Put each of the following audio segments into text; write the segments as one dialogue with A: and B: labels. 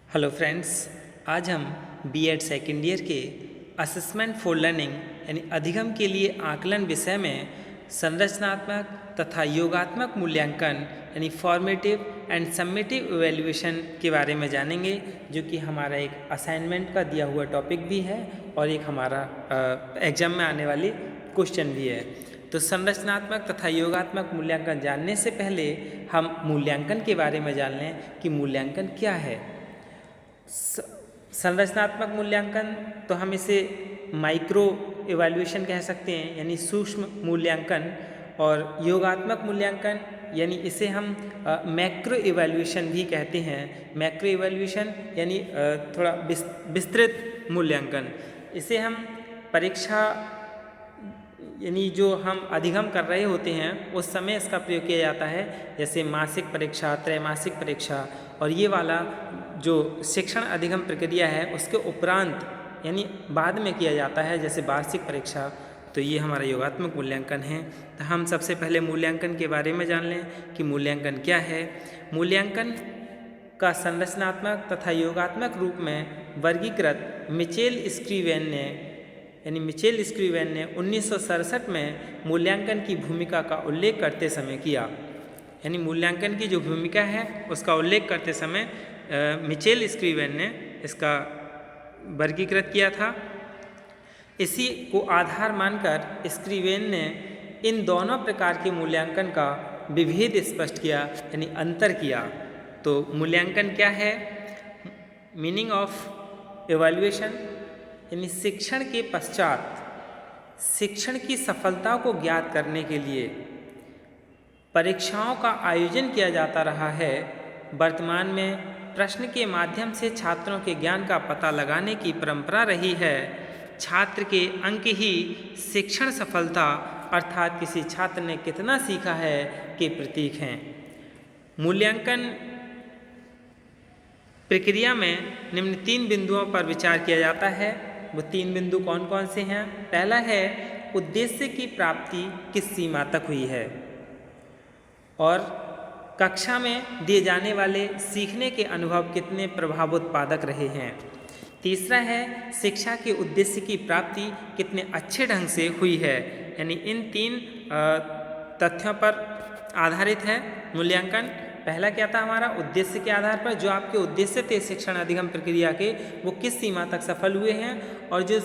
A: Hello friends, आज हम BEd second year के असेसमेंट फॉर लर्निंग यानी अधिगम के लिए आकलन विषय में संरचनात्मक तथा योगात्मक मूल्यांकन यानी फॉर्मेटिव एंड सम्मेटिव इवैल्यूएशन के बारे में जानेंगे, जो कि हमारा एक असाइनमेंट का दिया हुआ टॉपिक भी है और एक हमारा एग्जाम में आने वाली क्वेश्चन भी है। तो संरचनात्मक तथा योगात्मक मूल्यांकन जानने से पहले हम मूल्यांकन के बारे में जान लें कि मूल्यांकन क्या है। संरचनात्मक मूल्यांकन तो हम इसे माइक्रो इवैल्यूएशन कह सकते हैं, यानी सूक्ष्म मूल्यांकन, और योगात्मक मूल्यांकन यानी इसे हम मैक्रो इवैल्यूएशन भी कहते हैं। मैक्रो इवैल्यूएशन यानी थोड़ा विस्तृत मूल्यांकन। इसे हम परीक्षा यानी जो हम अधिगम कर रहे होते हैं उस समय इसका प्रयोग किया जाता है, जैसे मासिक परीक्षा, त्रैमासिक परीक्षा, और ये वाला जो शिक्षण अधिगम प्रक्रिया है उसके उपरांत यानी बाद में किया जाता है, जैसे वार्षिक परीक्षा। तो ये हमारा योगात्मक मूल्यांकन है। तो हम सबसे पहले मूल्यांकन के बारे में जान लें कि मूल्यांकन क्या है। मूल्यांकन का संरचनात्मक तथा योगात्मक रूप में वर्गीकृत मिचेल स्क्रीवेन ने 1967 में मूल्यांकन की भूमिका का उल्लेख करते समय किया। यानी मूल्यांकन की जो भूमिका है उसका उल्लेख करते समय मिचेल स्क्रीवेन ने इसका वर्गीकृत किया था। इसी को आधार मानकर स्क्रीवेन ने इन दोनों प्रकार के मूल्यांकन का विभेद स्पष्ट किया, यानी अंतर किया। तो मूल्यांकन क्या है? मीनिंग ऑफ इवैल्यूएशन यानी शिक्षण के पश्चात शिक्षण की सफलता को ज्ञात करने के लिए परीक्षाओं का आयोजन किया जाता रहा है। वर्तमान में प्रश्न के माध्यम से छात्रों के ज्ञान का पता लगाने की परंपरा रही है। छात्र के अंक ही शिक्षण सफलता अर्थात किसी छात्र ने कितना सीखा है के प्रतीक हैं। मूल्यांकन प्रक्रिया में निम्न 3 बिंदुओं पर विचार किया जाता है। वो 3 बिंदु कौन कौन से हैं? पहला है उद्देश्य की प्राप्ति किस सीमा तक हुई है, और कक्षा में दिए जाने वाले सीखने के अनुभव कितने प्रभावोत्पादक रहे हैं। तीसरा है शिक्षा के उद्देश्य की प्राप्ति कितने अच्छे ढंग से हुई है। यानी इन 3 तथ्यों पर आधारित है मूल्यांकन। पहला क्या था हमारा? उद्देश्य के आधार पर जो आपके उद्देश्य थे शिक्षण अधिगम प्रक्रिया के, वो किस सीमा तक सफल हुए हैं, और जो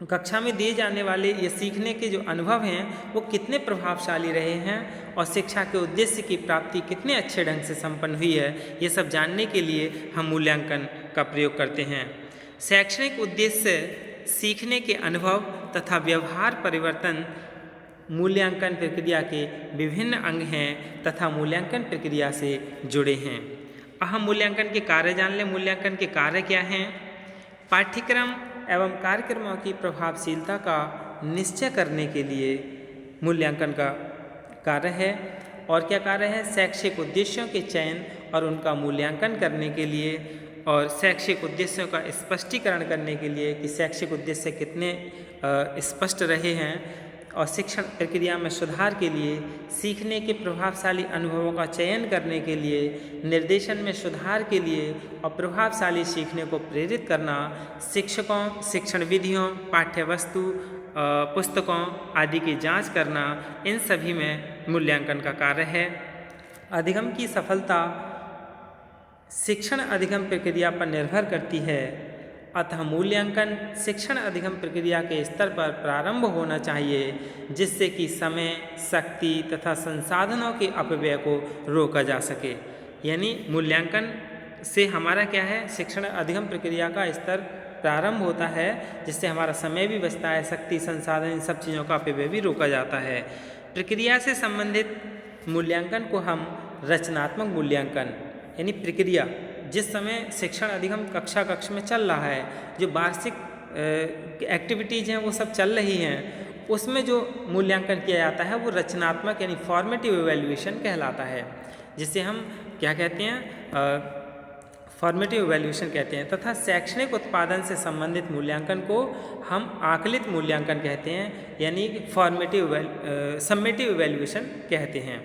A: कक्षा में दिए जाने वाले ये सीखने के जो अनुभव हैं वो कितने प्रभावशाली रहे हैं, और शिक्षा के उद्देश्य की प्राप्ति कितने अच्छे ढंग से संपन्न हुई है। ये सब जानने के लिए हम मूल्यांकन का प्रयोग करते हैं। शैक्षणिक उद्देश्य, सीखने के अनुभव तथा व्यवहार परिवर्तन मूल्यांकन प्रक्रिया के विभिन्न अंग हैं तथा मूल्यांकन प्रक्रिया से जुड़े हैं। अब हम मूल्यांकन के कार्य जान लें। मूल्यांकन के कार्य क्या हैं? पाठ्यक्रम एवं कार्यक्रमों की प्रभावशीलता का निश्चय करने के लिए मूल्यांकन का कार्य है। और क्या कार्य है? शैक्षिक उद्देश्यों के चयन और उनका मूल्यांकन करने के लिए, और शैक्षिक उद्देश्यों का स्पष्टीकरण करने के लिए कि शैक्षिक उद्देश्य कितने स्पष्ट रहे हैं, और शिक्षण प्रक्रिया में सुधार के लिए, सीखने के प्रभावशाली अनुभवों का चयन करने के लिए, निर्देशन में सुधार के लिए और प्रभावशाली सीखने को प्रेरित करना, शिक्षकों, शिक्षण विधियों, पाठ्यवस्तु, पुस्तकों आदि की जांच करना, इन सभी में मूल्यांकन का कार्य है। अधिगम की सफलता शिक्षण अधिगम प्रक्रिया पर निर्भर करती है, अतः मूल्यांकन शिक्षण अधिगम प्रक्रिया के स्तर पर प्रारंभ होना चाहिए, जिससे कि समय, शक्ति तथा संसाधनों के अपव्यय को रोका जा सके। यानी मूल्यांकन से हमारा क्या है? शिक्षण अधिगम प्रक्रिया का स्तर प्रारंभ होता है, जिससे हमारा समय भी बचता है, शक्ति, संसाधन, इन सब चीज़ों का अपव्यय भी रोका जाता है। प्रक्रिया से संबंधित मूल्यांकन को हम रचनात्मक मूल्यांकन यानी प्रक्रिया, जिस समय शिक्षण अधिगम कक्षा में चल रहा है, जो वार्षिक एक्टिविटीज़ हैं वो सब चल रही हैं, उसमें जो मूल्यांकन किया जाता है वो रचनात्मक यानी फॉर्मेटिव इवैल्यूएशन कहलाता है, जिसे हम क्या कहते हैं? फॉर्मेटिव इवैल्यूएशन कहते हैं। तथा शैक्षणिक उत्पादन से संबंधित मूल्यांकन को हम आकलित मूल्यांकन कहते हैं, यानी सम्मेटिव इवैल्यूएशन कहते हैं।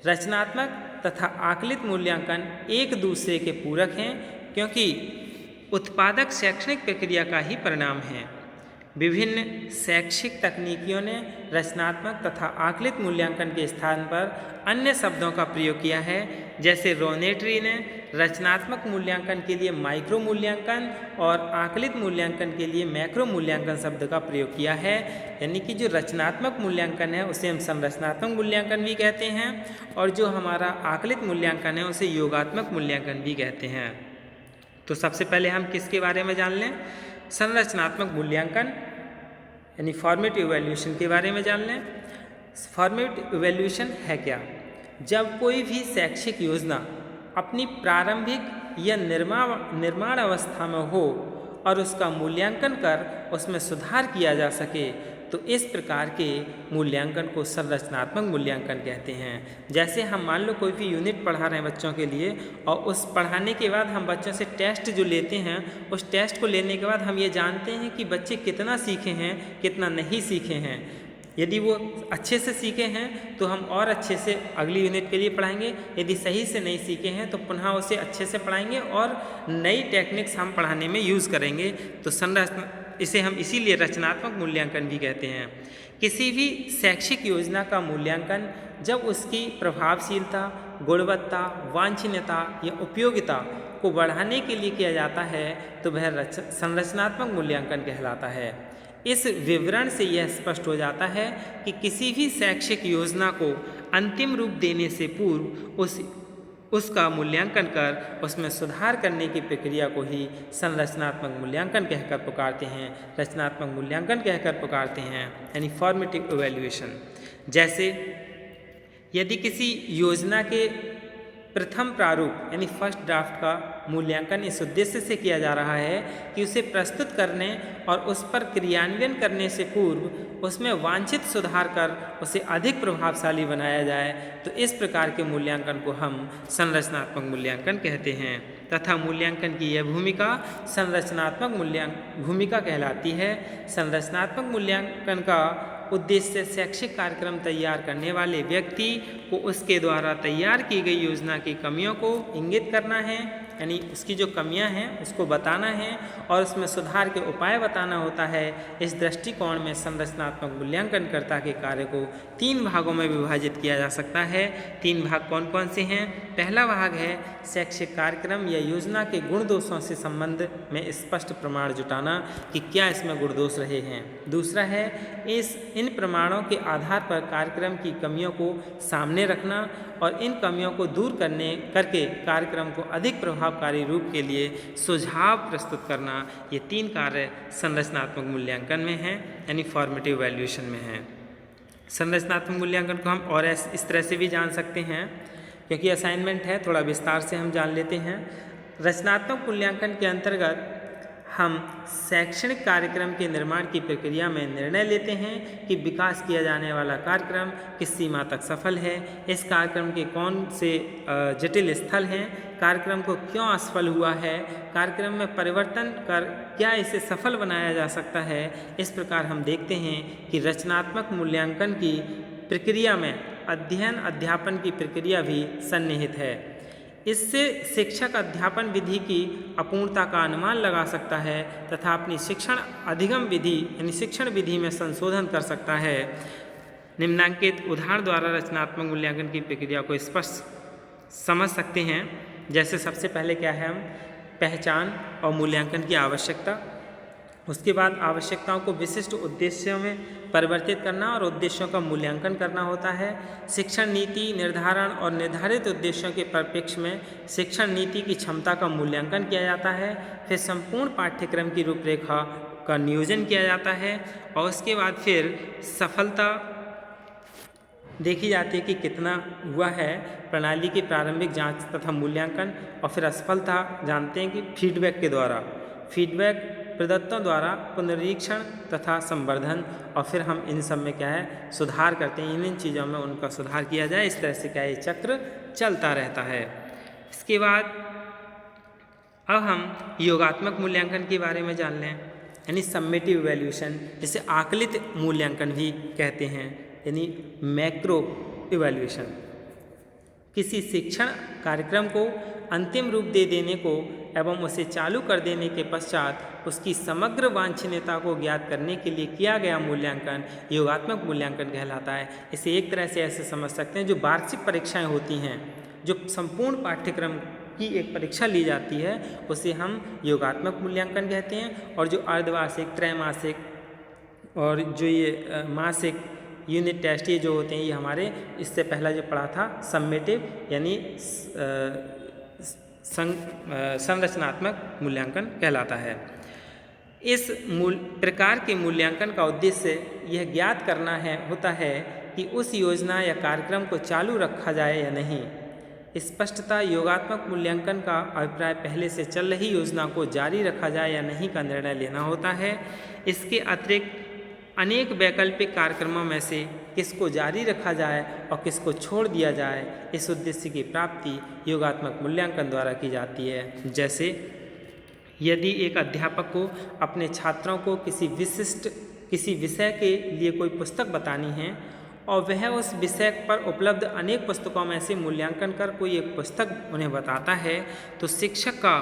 A: रचनात्मक तथा आकलित मूल्यांकन एक दूसरे के पूरक हैं, क्योंकि उत्पादक शैक्षणिक प्रक्रिया का ही परिणाम है। विभिन्न शैक्षिक तकनीकियों ने रचनात्मक तथा आकलित मूल्यांकन के स्थान पर अन्य शब्दों का प्रयोग किया है। जैसे रोनेटरी ने रचनात्मक मूल्यांकन के लिए माइक्रो मूल्यांकन और आकलित मूल्यांकन के लिए मैक्रो मूल्यांकन शब्द का प्रयोग किया है। यानी कि जो रचनात्मक मूल्यांकन है उसे हम संरचनात्मक मूल्यांकन भी कहते हैं और जो हमारा आकलित मूल्यांकन है उसे योगात्मक मूल्यांकन भी कहते हैं। तो सबसे पहले हम किसके बारे में जान लें? संरचनात्मक मूल्यांकन यानी फॉर्मेटिव इवैल्यूएशन के बारे में जान लें। फॉर्मेटिव इवैल्यूएशन है क्या? जब कोई भी शैक्षिक योजना अपनी प्रारंभिक या निर्माण अवस्था में हो और उसका मूल्यांकन कर उसमें सुधार किया जा सके तो इस प्रकार के मूल्यांकन को संरचनात्मक मूल्यांकन कहते हैं। जैसे हम मान लो कोई भी यूनिट पढ़ा रहे हैं बच्चों के लिए और उस पढ़ाने के बाद हम बच्चों से टेस्ट जो लेते हैं, उस टेस्ट को लेने के बाद हम ये जानते हैं कि बच्चे कितना सीखे हैं, कितना नहीं सीखे हैं। यदि वो अच्छे से सीखे हैं तो हम और अच्छे से अगली यूनिट के लिए पढ़ाएंगे, यदि सही से नहीं सीखे हैं तो पुनः उसे अच्छे से पढ़ाएंगे और नई टेक्निक्स हम पढ़ाने में यूज़ करेंगे। तो इसे हम इसीलिए रचनात्मक मूल्यांकन भी कहते हैं। किसी भी शैक्षिक योजना का मूल्यांकन जब उसकी प्रभावशीलता, गुणवत्ता, वांछनीयता या उपयोगिता को बढ़ाने के लिए किया जाता है तो वह संरचनात्मक मूल्यांकन कहलाता है। इस विवरण से यह स्पष्ट हो जाता है कि किसी भी शैक्षिक योजना को अंतिम रूप देने से पूर्व उसका मूल्यांकन कर उसमें सुधार करने की प्रक्रिया को ही संरचनात्मक मूल्यांकन कहकर पुकारते हैं, रचनात्मक मूल्यांकन कहकर पुकारते हैं, यानी फॉर्मेटिव इवैल्यूएशन। जैसे यदि किसी योजना के प्रथम प्रारूप यानी फर्स्ट ड्राफ्ट का मूल्यांकन इस उद्देश्य से किया जा रहा है कि उसे प्रस्तुत करने और उस पर क्रियान्वयन करने से पूर्व उसमें वांछित सुधार कर उसे अधिक प्रभावशाली बनाया जाए, तो इस प्रकार के मूल्यांकन को हम संरचनात्मक मूल्यांकन कहते हैं। तथा मूल्यांकन की यह भूमिका संरचनात्मक भूमिका कहलाती है। संरचनात्मक मूल्यांकन का उद्देश्य शैक्षिक कार्यक्रम तैयार करने वाले व्यक्ति को उसके द्वारा तैयार की गई योजना की कमियों को इंगित करना है, यानी उसकी जो कमियां हैं उसको बताना है और उसमें सुधार के उपाय बताना होता है। इस दृष्टिकोण में संरचनात्मक मूल्यांकनकर्ता के कार्य को 3 भागों में विभाजित किया जा सकता है। 3 भाग कौन कौन से हैं? पहला भाग है शैक्षिक कार्यक्रम या योजना के गुण दोषों से संबंध में स्पष्ट प्रमाण जुटाना कि क्या इसमें गुण दोष रहे हैं। दूसरा है इन प्रमाणों के आधार पर कार्यक्रम की कमियों को सामने रखना और इन कमियों को दूर करके कार्यक्रम को अधिक प्रभावकारी रूप के लिए सुझाव प्रस्तुत करना। ये 3 कार्य संरचनात्मक मूल्यांकन में हैं, यानी फॉर्मेटिव इवैल्यूएशन में हैं। संरचनात्मक मूल्यांकन को हम और इस तरह से भी जान सकते हैं, क्योंकि असाइनमेंट है, थोड़ा विस्तार से हम जान लेते हैं। रचनात्मक मूल्यांकन के अंतर्गत हम शैक्षणिक कार्यक्रम के निर्माण की प्रक्रिया में निर्णय लेते हैं कि विकास किया जाने वाला कार्यक्रम किस सीमा तक सफल है, इस कार्यक्रम के कौन से जटिल स्थल हैं, कार्यक्रम को क्यों असफल हुआ है, कार्यक्रम में परिवर्तन कर क्या इसे सफल बनाया जा सकता है। इस प्रकार हम देखते हैं कि रचनात्मक मूल्यांकन की प्रक्रिया में अध्ययन अध्यापन की प्रक्रिया भी सन्निहित है। इससे शिक्षक अध्यापन विधि की अपूर्णता का अनुमान लगा सकता है तथा अपनी शिक्षण अधिगम विधि यानी शिक्षण विधि में संशोधन कर सकता है। निम्नांकित उदाहरण द्वारा रचनात्मक मूल्यांकन की प्रक्रिया को स्पष्ट समझ सकते हैं। जैसे सबसे पहले क्या है, हम पहचान और मूल्यांकन की आवश्यकता, उसके बाद आवश्यकताओं को विशिष्ट उद्देश्यों में परिवर्तित करना और उद्देश्यों का मूल्यांकन करना होता है। शिक्षण नीति निर्धारण और निर्धारित उद्देश्यों के परिप्रेक्ष्य में शिक्षण नीति की क्षमता का मूल्यांकन किया जाता है। फिर संपूर्ण पाठ्यक्रम की रूपरेखा का नियोजन किया जाता है और उसके बाद फिर सफलता देखी जाती है कि कितना हुआ है, प्रणाली की प्रारंभिक जांच तथा मूल्यांकन, और फिर असफलता जानते हैं कि फीडबैक के द्वारा, फीडबैक प्रदत्तों द्वारा पुनरीक्षण तथा संवर्धन, और फिर हम इन सब में क्या है सुधार करते हैं, इन चीज़ों में उनका सुधार किया जाए। इस तरह से क्या ये चक्र चलता रहता है। इसके बाद अब हम योगात्मक मूल्यांकन के बारे में जान लें, यानी सम्मेटिव इवैल्यूएशन, जिसे आकलित मूल्यांकन भी कहते हैं, यानी मैक्रो इवैल्यूएशन। किसी शिक्षण कार्यक्रम को अंतिम रूप दे देने को एवं उसे चालू कर देने के पश्चात उसकी समग्र वांछनीयता को ज्ञात करने के लिए किया गया मूल्यांकन योगात्मक मूल्यांकन कहलाता है। इसे एक तरह से ऐसे समझ सकते हैं, जो वार्षिक परीक्षाएं होती हैं, जो संपूर्ण पाठ्यक्रम की एक परीक्षा ली जाती है, उसे हम योगात्मक मूल्यांकन कहते हैं। और जो अर्धवार्षिक, त्रैमासिक और जो ये मासिक यूनिट टेस्ट ये जो होते हैं, ये हमारे इससे पहला जो पढ़ा था सम्मेटिव यानी संरचनात्मक मूल्यांकन कहलाता है। इस प्रकार के मूल्यांकन का उद्देश्य यह ज्ञात करना होता है कि उस योजना या कार्यक्रम को चालू रखा जाए या नहीं। स्पष्टता योगात्मक मूल्यांकन का अभिप्राय पहले से चल रही योजना को जारी रखा जाए या नहीं का निर्णय लेना होता है। इसके अतिरिक्त अनेक वैकल्पिक कार्यक्रमों में से किसको जारी रखा जाए और किसको छोड़ दिया जाए, इस उद्देश्य की प्राप्ति योगात्मक मूल्यांकन द्वारा की जाती है। जैसे यदि एक अध्यापक को अपने छात्रों को किसी विषय के लिए कोई पुस्तक बतानी है और वह उस विषय पर उपलब्ध अनेक पुस्तकों में से मूल्यांकन कर कोई एक पुस्तक उन्हें बताता है, तो शिक्षक का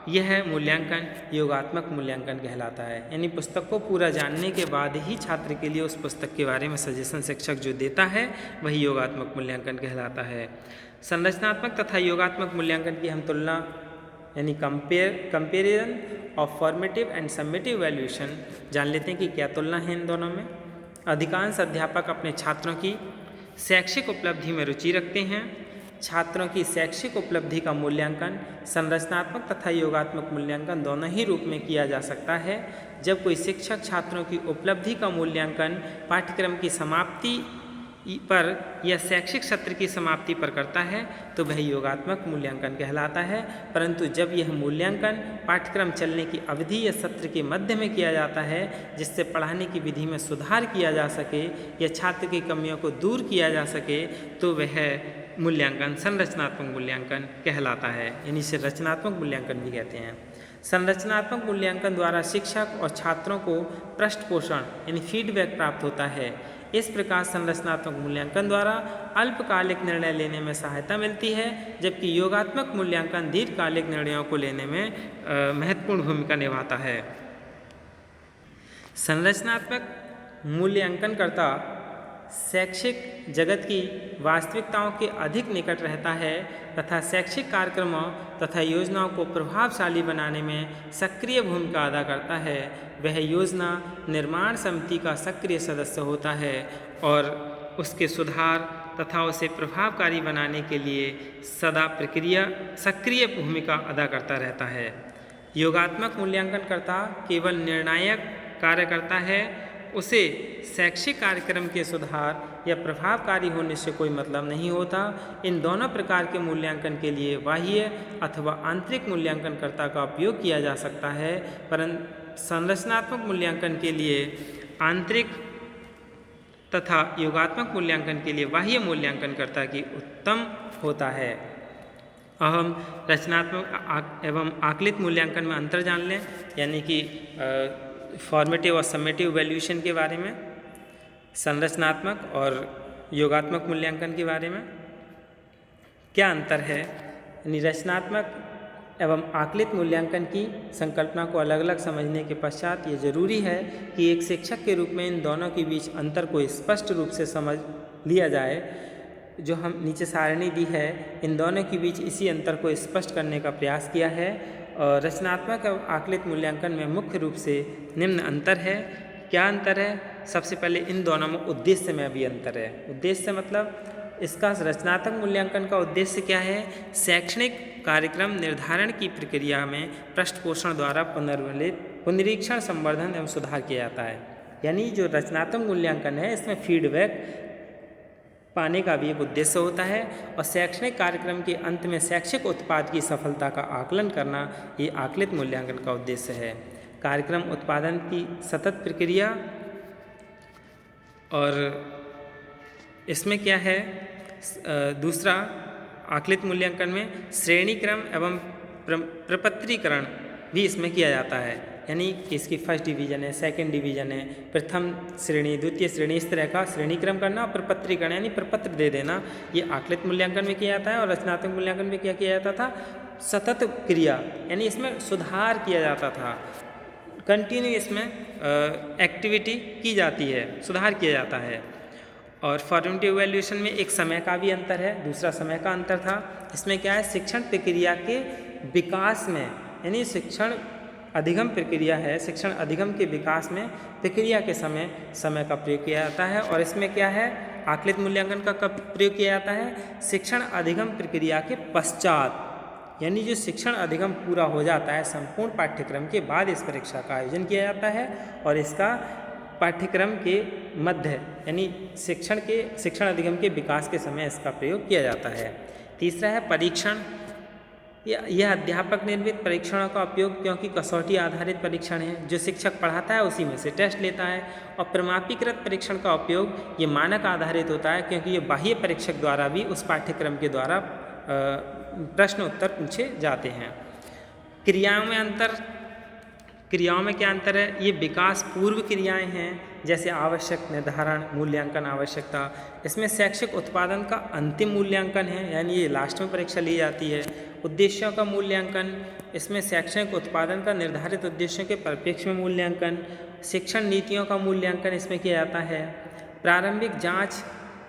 A: यह मूल्यांकन योगात्मक मूल्यांकन कहलाता है। यानी पुस्तक को पूरा जानने के बाद ही छात्र के लिए उस पुस्तक के बारे में सजेशन शिक्षक जो देता है, वही योगात्मक मूल्यांकन कहलाता है। संरचनात्मक तथा योगात्मक मूल्यांकन की हम तुलना यानी comparison of formative and summative valuation जान लेते हैं कि क्या तुलना है इन दोनों में। अधिकांश अध्यापक अपने छात्रों की शैक्षिक उपलब्धि में रुचि रखते हैं। छात्रों की शैक्षिक उपलब्धि का मूल्यांकन संरचनात्मक तथा योगात्मक मूल्यांकन दोनों ही रूप में किया जा सकता है। जब कोई शिक्षक छात्रों की उपलब्धि का मूल्यांकन पाठ्यक्रम की समाप्ति पर या शैक्षिक सत्र की समाप्ति पर करता है, तो वह योगात्मक मूल्यांकन कहलाता है। परंतु जब यह मूल्यांकन पाठ्यक्रम चलने की अवधि या सत्र के मध्य में किया जाता है, जिससे पढ़ाने की विधि में सुधार किया जा सके या छात्र की कमियों को दूर किया जा सके, तो वह मूल्यांकन संरचनात्मक मूल्यांकन कहलाता है। यानी इसे रचनात्मक मूल्यांकन भी कहते हैं। संरचनात्मक मूल्यांकन द्वारा शिक्षक और छात्रों को पृष्ठपोषण यानी फीडबैक प्राप्त होता है। इस प्रकार संरचनात्मक मूल्यांकन द्वारा अल्पकालिक निर्णय लेने में सहायता मिलती है, जबकि योगात्मक मूल्यांकन दीर्घकालिक निर्णयों को लेने में महत्वपूर्ण भूमिका निभाता है। संरचनात्मक मूल्यांकनकर्ता शैक्षिक जगत की वास्तविकताओं के अधिक निकट रहता है तथा शैक्षिक कार्यक्रमों तथा योजनाओं को प्रभावशाली बनाने में सक्रिय भूमिका अदा करता है। वह योजना निर्माण समिति का सक्रिय सदस्य होता है और उसके सुधार तथा उसे प्रभावकारी बनाने के लिए सदा सक्रिय भूमिका अदा करता रहता है। योगात्मक मूल्यांकनकर्ता केवल निर्णायक कार्य करता है, उसे शैक्षिक कार्यक्रम के सुधार या प्रभावकारी होने से कोई मतलब नहीं होता। इन दोनों प्रकार के मूल्यांकन के लिए बाह्य अथवा आंतरिक मूल्यांकनकर्ता का उपयोग किया जा सकता है, परंतु संरचनात्मक मूल्यांकन के लिए आंतरिक तथा योगात्मक मूल्यांकन के लिए बाह्य मूल्यांकनकर्ता की उत्तम होता है। अब हम रचनात्मक एवं आकलित मूल्यांकन में अंतर जान लें, यानी कि फॉर्मेटिव और समेटिव वैल्यूएशन के बारे में, संरचनात्मक और योगात्मक मूल्यांकन के बारे में क्या अंतर है। यानी रचनात्मक एवं आकलित मूल्यांकन की संकल्पना को अलग अलग समझने के पश्चात ये जरूरी है कि एक शिक्षक के रूप में इन दोनों के बीच अंतर को स्पष्ट रूप से समझ लिया जाए। जो हम नीचे सारणी दी है, इन दोनों के बीच इसी अंतर को स्पष्ट करने का प्रयास किया है। और रचनात्मक एवं आकलित मूल्यांकन में मुख्य रूप से निम्न अंतर है। क्या अंतर है? सबसे पहले इन दोनों में उद्देश्य में भी अंतर है। उद्देश्य मतलब इसका रचनात्मक मूल्यांकन का उद्देश्य क्या है? शैक्षणिक कार्यक्रम निर्धारण की प्रक्रिया में पृष्ठपोषण द्वारा पुनरीक्षण, संवर्धन एवं सुधार किया जाता है। यानी जो रचनात्मक मूल्यांकन है, इसमें फीडबैक पाने का भी एक उद्देश्य होता है और शैक्षणिक कार्यक्रम के अंत में शैक्षिक उत्पाद की सफलता का आकलन करना, ये आकलित मूल्यांकन का उद्देश्य है। कार्यक्रम उत्पादन की सतत प्रक्रिया, और इसमें क्या है? दूसरा आकलित मूल्यांकन में श्रेणी क्रम एवं प्रपत्रीकरण भी इसमें किया जाता है। यानी कि इसकी फर्स्ट डिवीज़न है, सेकंड डिवीज़न है, प्रथम श्रेणी, द्वितीय श्रेणी, इस तरह का श्रेणी क्रम करना और प्रपत्रीकरण यानी प्रपत्र दे देना, ये आकलित मूल्यांकन में किया जाता है। और रचनात्मक मूल्यांकन में क्या किया जाता था? सतत क्रिया, यानी इसमें सुधार किया जाता था, कंटिन्यू इसमें एक्टिविटी की जाती है, सुधार किया जाता है। और फॉर्मेटिव इवैल्यूएशन में एक समय का भी अंतर है, दूसरा समय का अंतर था। इसमें क्या है, शिक्षण प्रक्रिया के विकास में, यानी शिक्षण अधिगम प्रक्रिया है, शिक्षण अधिगम के विकास में प्रक्रिया के समय का प्रयोग किया जाता है। और इसमें क्या है, आकलित मूल्यांकन का कब प्रयोग किया जाता है, शिक्षण अधिगम प्रक्रिया के पश्चात, यानी जो शिक्षण अधिगम पूरा हो जाता है संपूर्ण पाठ्यक्रम के बाद इस परीक्षा का आयोजन किया जाता है। और इसका पाठ्यक्रम के मध्य, यानी शिक्षण अधिगम के विकास के समय इसका प्रयोग किया जाता है। तीसरा है परीक्षण। यह अध्यापक निर्मित परीक्षणों का उपयोग, क्योंकि कसौटी आधारित परीक्षण है, जो शिक्षक पढ़ाता है उसी में से टेस्ट लेता है। और प्रमापीकृत परीक्षण का उपयोग ये मानक आधारित होता है, क्योंकि ये बाह्य परीक्षक द्वारा भी उस पाठ्यक्रम के द्वारा प्रश्न उत्तर पूछे जाते हैं। क्रियाओं में अंतर, क्रियाओं में क्या अंतर है, ये विकास पूर्व क्रियाएं हैं, जैसे आवश्यक निर्धारण, मूल्यांकन, आवश्यकता। इसमें शैक्षिक उत्पादन का अंतिम मूल्यांकन है, यानी ये लास्ट में परीक्षा ली जाती है। उद्देश्यों का मूल्यांकन, इसमें शैक्षणिक उत्पादन का निर्धारित उद्देश्यों के परिप्रेक्ष्य में मूल्यांकन। शिक्षण नीतियों का मूल्यांकन इसमें किया जाता है। प्रारंभिक जाँच,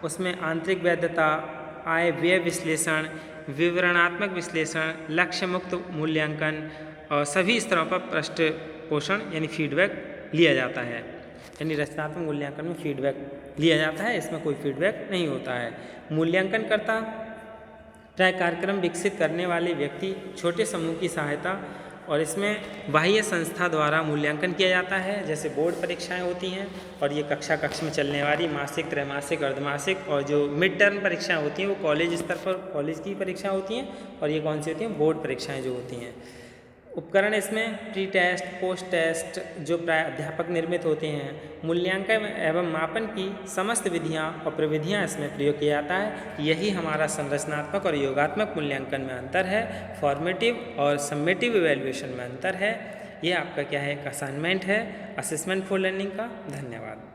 A: उसमें आंतरिक वैधता, आय व्यय विश्लेषण, विवरणात्मक विश्लेषण, लक्ष्य मुक्त मूल्यांकन और सभी स्तरों पर पृष्ठ पोषण यानी फीडबैक लिया जाता है। यानी रचनात्मक मूल्यांकन में फीडबैक लिया जाता है, इसमें कोई फीडबैक नहीं होता है। मूल्यांकनकर्ता प्राय कार्यक्रम विकसित करने वाले व्यक्ति, छोटे समूह की सहायता, और इसमें बाह्य संस्था द्वारा मूल्यांकन किया जाता है, जैसे बोर्ड परीक्षाएं होती हैं, और ये कक्षा में चलने वाली मासिक, त्रैमासिक, अर्धमासिक, और जो मिड टर्म परीक्षाएं होती हैं वो कॉलेज स्तर पर कॉलेज की परीक्षाएं होती हैं, और ये कौन सी होती हैं, बोर्ड परीक्षाएं जो होती हैं। उपकरण इसमें प्री टेस्ट, पोस्ट टेस्ट जो प्राय अध्यापक निर्मित होते हैं। मूल्यांकन एवं मापन की समस्त विधियां और प्रविधियां इसमें प्रयोग किया जाता है। यही हमारा संरचनात्मक और योगात्मक मूल्यांकन में अंतर है, फॉर्मेटिव और समेटिव इवैल्यूएशन में अंतर है। ये आपका क्या है, एक असाइनमेंट है असेसमेंट फॉर लर्निंग का। धन्यवाद।